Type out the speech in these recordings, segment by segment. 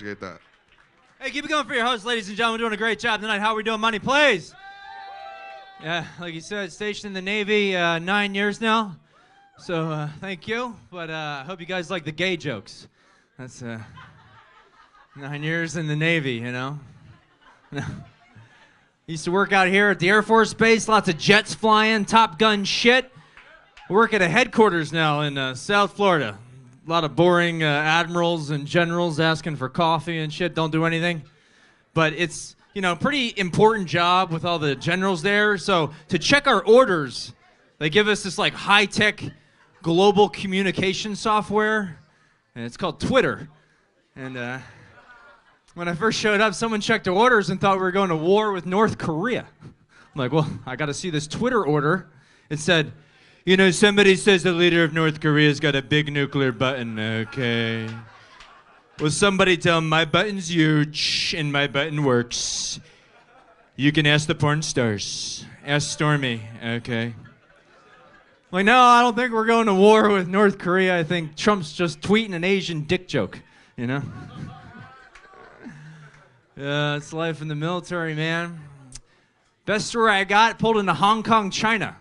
appreciate that. Hey, keep it going for your host, ladies and gentlemen. Doing a great job tonight. How are we doing? Money plays. Yeah, like you said, stationed in the Navy 9 years now. So thank you. But I hope you guys like the gay jokes. That's 9 years in the Navy, you know. Used to work out here at the Air Force Base. Lots of jets flying, Top Gun shit. Work at a headquarters now in South Florida. A lot of boring admirals and generals asking for coffee and shit. Don't do anything. But it's, you know, pretty important job with all the generals there. So to check our orders, they give us this like high-tech global communication software, and it's called Twitter. And when I first showed up, someone checked our orders and thought we were going to war with North Korea. I'm like, well, I got to see this Twitter order. It said, you know, somebody says the leader of North Korea's got a big nuclear button. Okay. Well, somebody tell him my button's huge and my button works. You can ask the porn stars. Ask Stormy. Okay. Like, no, I don't think we're going to war with North Korea. I think Trump's just tweeting an Asian dick joke, you know? Yeah, it's life in the military, man. Best story I got, pulled into Hong Kong, China.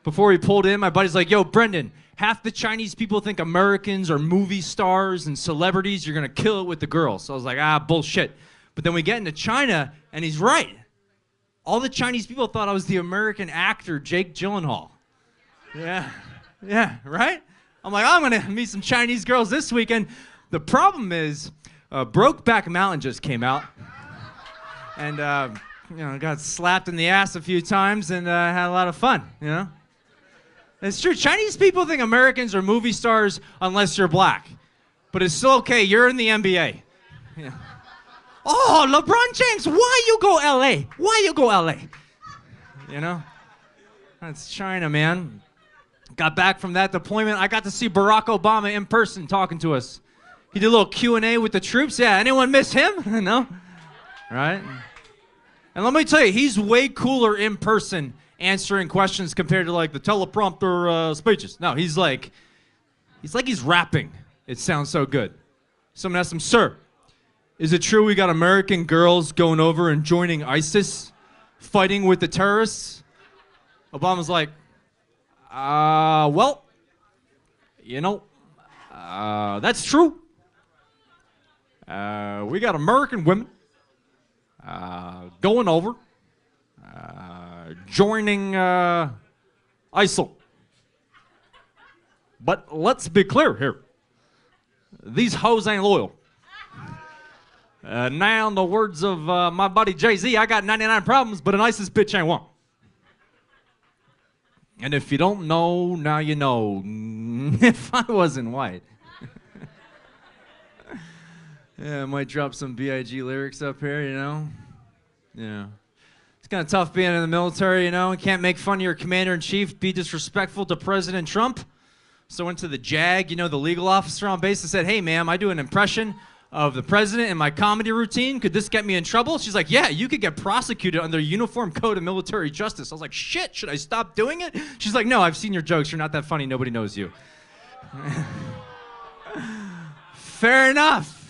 Before he pulled in, my buddy's like, yo, Brendan, half the Chinese people think Americans are movie stars and celebrities. You're going to kill it with the girls. So I was like, bullshit. But then we get into China, and he's right. All the Chinese people thought I was the American actor Jake Gyllenhaal. Yeah, right? I'm like, I'm going to meet some Chinese girls this weekend. The problem is, Brokeback Mountain just came out. And, you know, got slapped in the ass a few times and had a lot of fun, you know? It's true. Chinese people think Americans are movie stars unless you're black. But it's still okay. You're in the NBA. Yeah. Oh, LeBron James, why you go L.A.? Why you go L.A.? You know? That's China, man. Got back from that deployment. I got to see Barack Obama in person talking to us. He did a little Q&A with the troops. Yeah, anyone miss him? No? Right? And let me tell you, he's way cooler in person answering questions compared to like the teleprompter speeches. No, he's like he's rapping. It sounds so good. Someone asked him, sir, is it true we got American girls going over and joining ISIS, fighting with the terrorists? Obama's like, well, you know, that's true. We got American women going over, joining ISIL. But let's be clear here. These hoes ain't loyal. Now, in the words of my buddy Jay-Z, I got 99 problems, but an ISIS bitch ain't one. And if you don't know, now you know. If I wasn't white. Yeah, I might drop some B.I.G. lyrics up here, you know? Yeah. It's kind of tough being in the military, you know? You can't make fun of your commander-in-chief, be disrespectful to President Trump. So I went to the JAG, you know, the legal officer on base, and said, hey, ma'am, I do an impression of the president in my comedy routine. Could this get me in trouble? She's like, yeah, you could get prosecuted under Uniform Code of Military Justice. I was like, shit, should I stop doing it? She's like, no, I've seen your jokes. You're not that funny. Nobody knows you. Fair enough.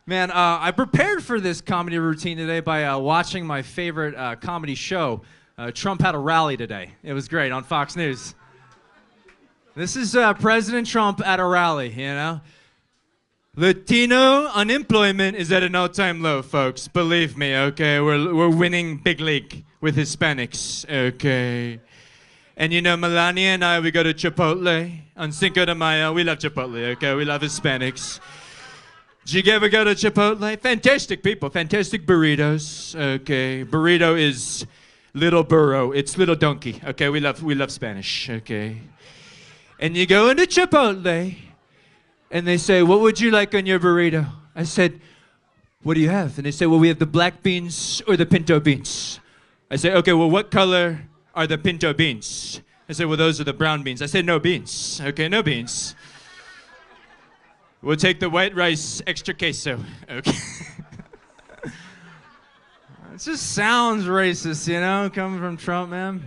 Man, I prepared for this comedy routine today by watching my favorite comedy show. Trump had a rally today. It was great on Fox News. This is President Trump at a rally, you know? Latino unemployment is at an all-time low, folks. Believe me, okay? We're winning big league with Hispanics, okay? And you know, Melania and I, we go to Chipotle on Cinco de Mayo. We love Chipotle, okay? We love Hispanics. Did you ever go to Chipotle? Fantastic people, fantastic burritos, okay? Burrito is little burro. It's little donkey, okay? We love Spanish, okay? And you go into Chipotle, and they say, what would you like on your burrito? I said, what do you have? And they say, well, we have the black beans or the pinto beans. I say, okay, well, what color are the pinto beans? I say, well, those are the brown beans. I said, no beans. Okay, no beans. We'll take the white rice, extra queso. Okay. It just sounds racist, you know, coming from Trump, man.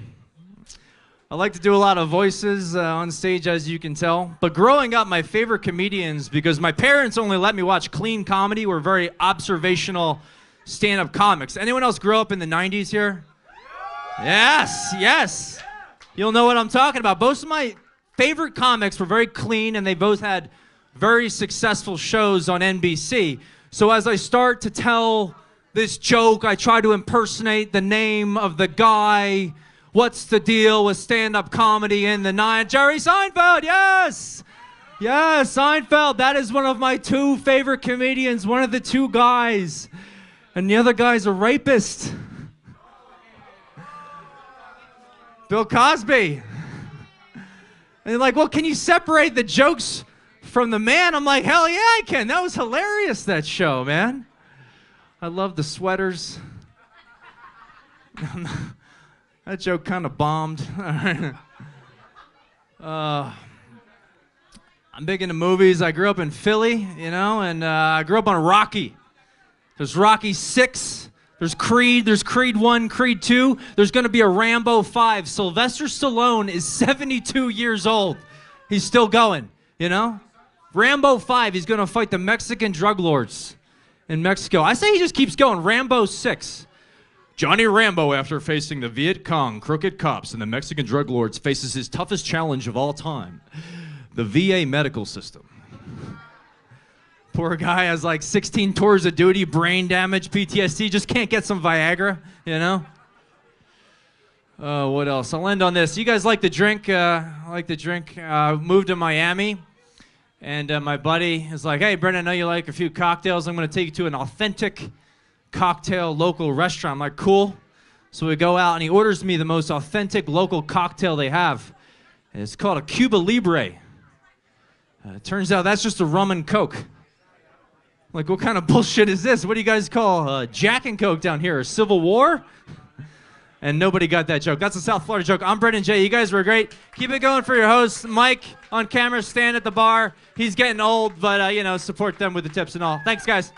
I like to do a lot of voices on stage, as you can tell. But growing up, my favorite comedians, because my parents only let me watch clean comedy, were very observational stand-up comics. Anyone else grow up in the 90s here? Yes, yes. You'll know what I'm talking about. Both of my favorite comics were very clean, and they both had very successful shows on NBC. So as I start to tell this joke, I try to impersonate the name of the guy. What's the deal with stand-up comedy in the '90s? Jerry Seinfeld, yes! Yes, Seinfeld. That is one of my two favorite comedians, one of the two guys. And the other guy's a rapist. Bill Cosby. And they're like, well, can you separate the jokes from the man? I'm like, hell yeah, I can. That was hilarious, that show, man. I love the sweaters. That joke kind of bombed. I'm big into movies. I grew up in Philly, you know, and I grew up on Rocky. There's Rocky 6. There's Creed 1, Creed 2. There's going to be a Rambo 5. Sylvester Stallone is 72 years old. He's still going, you know? Rambo 5, he's going to fight the Mexican drug lords in Mexico. I say he just keeps going. Rambo 6. Johnny Rambo, after facing the Viet Cong, crooked cops, and the Mexican drug lords, faces his toughest challenge of all time, the VA medical system. Poor guy has like 16 tours of duty, brain damage, PTSD, just can't get some Viagra, you know? What else? I'll end on this. You guys like to drink? Moved to Miami, and my buddy is like, hey, Brendan, I know you like a few cocktails. I'm going to take you to an authentic cocktail local restaurant. I'm like, cool. So we go out, and he orders me the most authentic local cocktail they have. And it's called a Cuba Libre. It turns out that's just a rum and Coke. Like, what kind of bullshit is this? What do you guys call Jack and Coke down here? A Civil War? And nobody got that joke. That's a South Florida joke. I'm Brendan J. You guys were great. Keep it going for your host. Mike on camera, stand at the bar. He's getting old, but, support them with the tips and all. Thanks, guys.